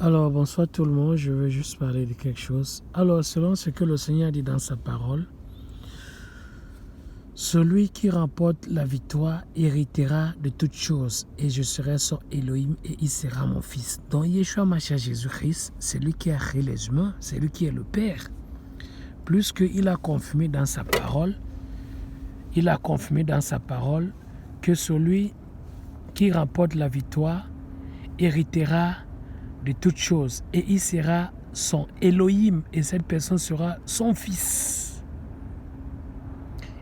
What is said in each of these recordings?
Alors, bonsoir tout le monde, je veux juste parler de quelque chose. Alors, selon ce que le Seigneur dit dans sa parole, celui qui remporte la victoire héritera de toutes choses, et je serai son Elohim et il sera mon fils. Donc, Yeshua Mashiach Jésus-Christ, c'est lui qui a créé les humains, c'est lui qui est le Père. Plus qu'il a confirmé dans sa parole, que celui qui remporte la victoire héritera de toutes choses et il sera son Elohim et cette personne sera son fils.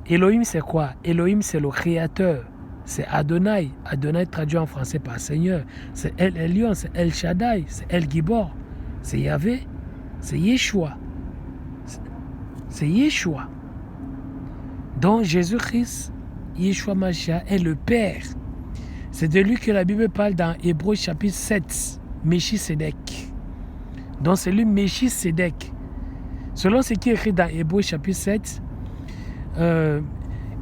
Elohim c'est quoi? Elohim c'est le créateur, c'est Adonai. Adonai traduit en français par Seigneur. C'est El Elyon, c'est El Shaddai, c'est El Gibor, c'est Yahvé, c'est Yeshua. C'est Yeshua. Donc Jésus-Christ, Yeshua Mashiach est le Père. C'est de lui que la Bible parle dans Hébreux chapitre 7, Melchisédek. Donc c'est lui Melchisédek. Selon ce qui est écrit dans Hébreux chapitre 7,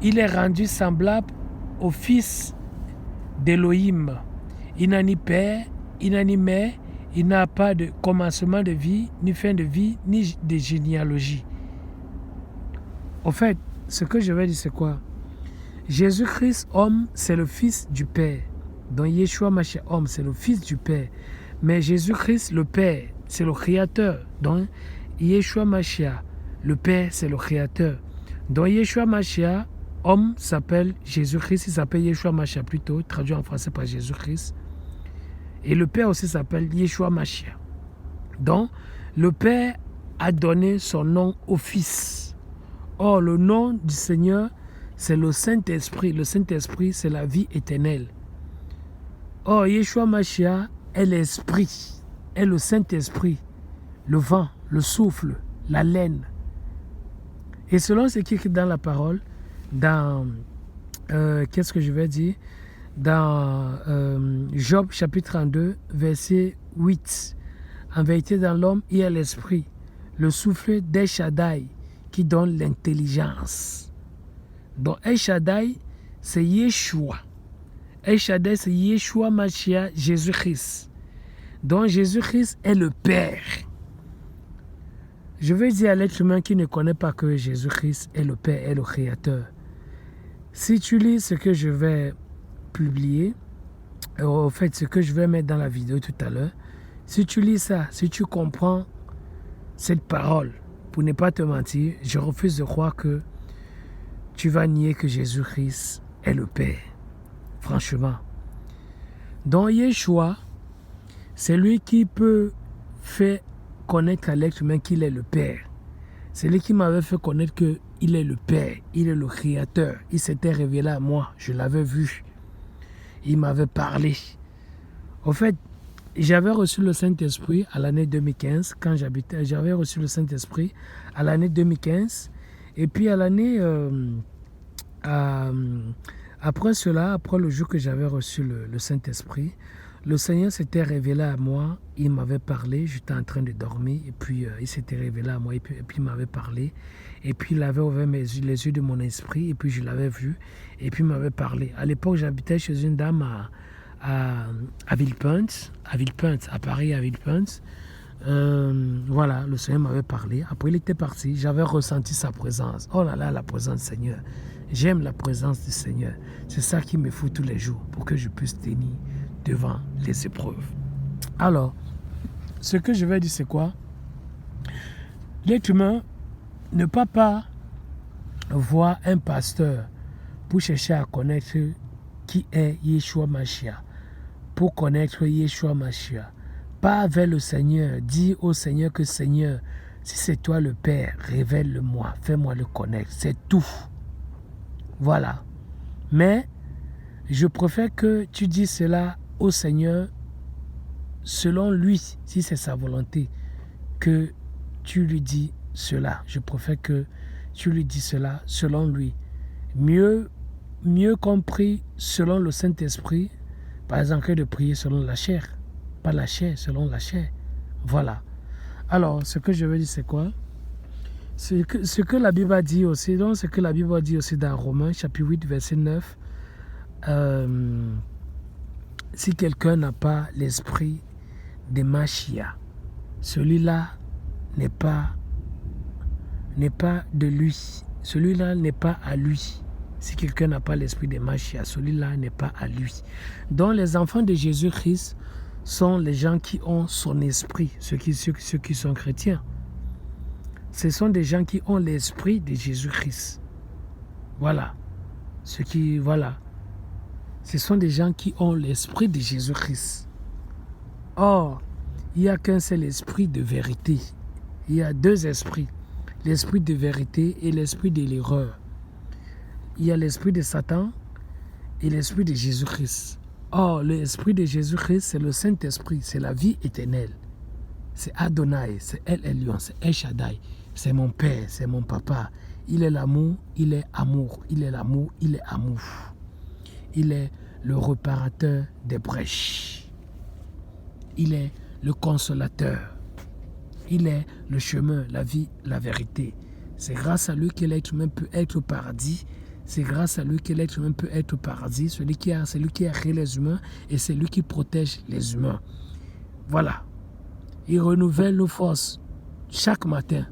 il est rendu semblable au fils d'Élohim. Il n'a ni père, il n'a ni mère, il n'a pas de commencement de vie, ni fin de vie, ni de généalogie. En fait, ce que je vais dire, c'est quoi? Jésus-Christ, homme, c'est le fils du Père. Donc Yeshua Mashiach, homme, c'est le fils du Père. Mais Jésus-Christ, le Père, c'est le Créateur. Donc Yeshua Mashiach, le Père, c'est le Créateur. Donc Yeshua Mashiach, homme, s'appelle Jésus-Christ. Il s'appelle Yeshua Mashiach plutôt, traduit en français par Jésus-Christ. Et le Père aussi s'appelle Yeshua Mashiach. Donc le Père a donné son nom au Fils. Or, le nom du Seigneur, c'est le Saint-Esprit. Le Saint-Esprit, c'est la vie éternelle. Or, Yeshua Mashiach est l'Esprit, est le Saint-Esprit, le vent, le souffle, la laine. Et selon ce qui est écrit dans la parole, dans, qu'est-ce que je vais dire? Dans Job chapitre 32, verset 8. En vérité, dans l'homme, il y a l'Esprit, le souffle d'El Shaddai, qui donne l'intelligence. Donc El Shaddai, c'est Yeshua. El Shaddai, c'est Yeshua Mashiach, Jésus-Christ. Donc Jésus-Christ est le Père. Je veux dire à l'être humain qui ne connaît pas que Jésus-Christ est le Père, est le Créateur. Si tu lis ce que je vais publier, en fait ce que je vais mettre dans la vidéo tout à l'heure, si tu lis ça, si tu comprends cette parole, pour ne pas te mentir, je refuse de croire que tu vas nier que Jésus-Christ est le Père. Franchement. Donc Yeshua, c'est lui qui peut faire connaître à l'être humain qu'il est le Père. C'est lui qui m'avait fait connaître qu'il est le Père, il est le Créateur. Il s'était révélé à moi, je l'avais vu. Il m'avait parlé. En fait, j'avais reçu le Saint-Esprit à l'année 2015, quand j'habitais. J'avais reçu le Saint-Esprit à l'année 2015. Et puis à l'année, après cela, après le jour que j'avais reçu le Saint-Esprit, le Seigneur s'était révélé à moi, il m'avait parlé, j'étais en train de dormir, et puis il s'était révélé à moi, et puis il m'avait parlé, et puis il avait ouvert les yeux de mon esprit, et puis je l'avais vu, et puis il m'avait parlé. À l'époque, j'habitais chez une dame à Villepinte, à Paris, à Villepinte. Voilà, le Seigneur m'avait parlé. Après, il était parti. J'avais ressenti sa présence. Oh là là, la présence du Seigneur. J'aime la présence du Seigneur. C'est ça qui me fout tous les jours pour que je puisse tenir devant les épreuves. Alors, ce que je vais dire, c'est quoi? L'être humain ne peut pas voir un pasteur pour chercher à connaître qui est Yeshua Mashiach. Pour connaître Yeshua Mashiach. Pas vers le Seigneur. Dis au Seigneur que Seigneur, si c'est toi le Père, révèle-le-moi, fais-moi le connaître. C'est tout. Voilà. Mais je préfère que tu dises cela au Seigneur selon lui, si c'est sa volonté, que tu lui dis cela. Je préfère que tu lui dis cela selon lui. Mieux compris selon le Saint-Esprit, par exemple, que de prier selon la chair. Pas la chair, selon la chair. Voilà. Alors, ce que je veux dire, c'est quoi? Ce que la Bible a dit aussi, donc ce que la Bible a dit aussi dans Romains, chapitre 8, verset 9, si quelqu'un n'a pas l'esprit de Machia. Celui-là n'est pas de lui. Celui-là n'est pas à lui. Si quelqu'un n'a pas l'esprit de Machia, celui-là n'est pas à lui. Donc les enfants de Jésus-Christ sont les gens qui ont son esprit, ceux qui sont chrétiens. Ce sont des gens qui ont l'esprit de Jésus-Christ. Voilà. Ce sont des gens qui ont l'esprit de Jésus-Christ. Or, il n'y a qu'un seul esprit de vérité. Il y a deux esprits. L'esprit de vérité et l'esprit de l'erreur. Il y a l'esprit de Satan et l'esprit de Jésus-Christ. Or, l'esprit de Jésus-Christ, c'est le Saint-Esprit, c'est la vie éternelle. C'est Adonai, c'est El Elyon, c'est El Shaddai. C'est mon Père, c'est mon Papa. Il est l'amour, il est amour. Il est l'amour, il est amour. Il est le réparateur des brèches. Il est le consolateur. Il est le chemin, la vie, la vérité. C'est grâce à lui que l'être humain peut être au paradis. C'est grâce à lui que l'être humain peut être au paradis. C'est lui qui a créé les humains et c'est lui qui protège les humains. Voilà. Il renouvelle nos forces chaque matin.